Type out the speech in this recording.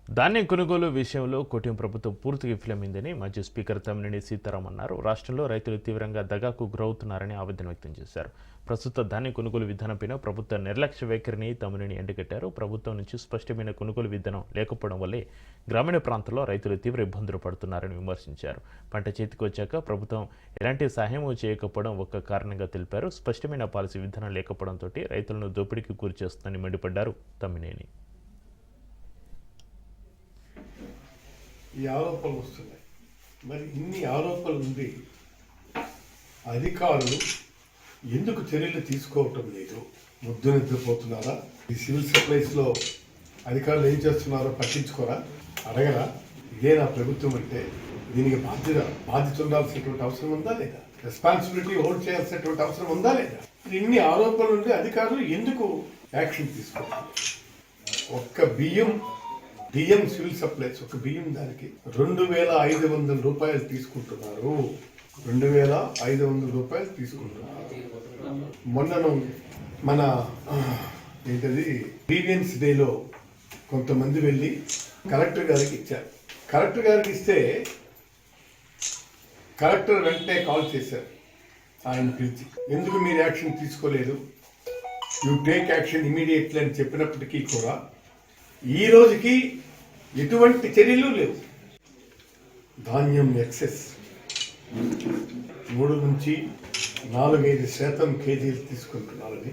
ధాన్యం కొనుగోలు విషయంలో కూటమి ప్రభుత్వం పూర్తిగా విఫలమైందని మాజీ స్పీకర్ తమ్మినేని సీతారాం అన్నారు. రాష్ట్రంలో రైతులు తీవ్రంగా దగాకు గురవుతున్నారని ఆవేదన వ్యక్తం చేశారు. ప్రస్తుత ధాన్యం కొనుగోలు విధానంపై ప్రభుత్వ నిర్లక్ష్య వైఖరిని తమ్మినేని ఎండగట్టారు. ప్రభుత్వం నుంచి స్పష్టమైన కొనుగోలు విధానం లేకపోవడం వల్లే గ్రామీణ ప్రాంతాల్లో రైతులు తీవ్ర ఇబ్బందులు పడుతున్నారని విమర్శించారు. పంట చేతికి వచ్చాక ప్రభుత్వం ఎలాంటి సహాయం చేయకపోవడం ఒక్క కారణంగా తెలిపారు. స్పష్టమైన పాలసీ విధానం లేకపోవడంతో రైతులను దోపిడీకి గురి చేస్తుందని మండిపడ్డారు తమ్మినేని. ఈ ఆరోపణలు వస్తున్నాయి. మరి ఇన్ని ఆరోపణలు ఉంది అధికారులు ఎందుకు చర్యలు తీసుకోవటం లేదు? ముద్దు నిద్రపోతున్నారా? ఈ సివిల్ సప్లైస్లో అధికారులు ఏం చేస్తున్నారో పట్టించుకోరా? అడగరా? ఇదే నా ప్రభుత్వం అంటే దీనికి బాధ్యత ఉండాల్సినటువంటి అవసరం ఉందా లేదా? రెస్పాన్సిబిలిటీ హోల్డ్ చేయాల్సినటువంటి అవసరం ఉందా లేదా? ఇన్ని ఆరోపణలు ఉండి అధికారులు ఎందుకు యాక్షన్ తీసుకోవాలి? ఒక్క బియ్యం సివిల్ సప్లైస్ ఒక బియ్యం దానికి 2,500 రూపాయలు తీసుకుంటున్నారు. 2,500 రూపాయలు తీసుకుంటున్నారు. మొన్నను మన గ్రీవియన్స్ డేలో కొంతమంది వెళ్ళి కలెక్టర్ గారికి ఇచ్చారు. కలెక్టర్ గారికి ఇస్తే కలెక్టర్ వెంటనే కాల్ చేశారు. ఆయన పిలిచి ఎందుకు మీరు యాక్షన్ తీసుకోలేదు, యూ టేక్ యాక్షన్ ఇమీడియట్లీ అని చెప్పినప్పటికీ కూడా ఈ రోజుకి ఎటువంటి చర్యలు లేవు. ధాన్యం ఎక్సెస్ 3 నుంచి 4-5% కేజీలు తీసుకుంటున్నారని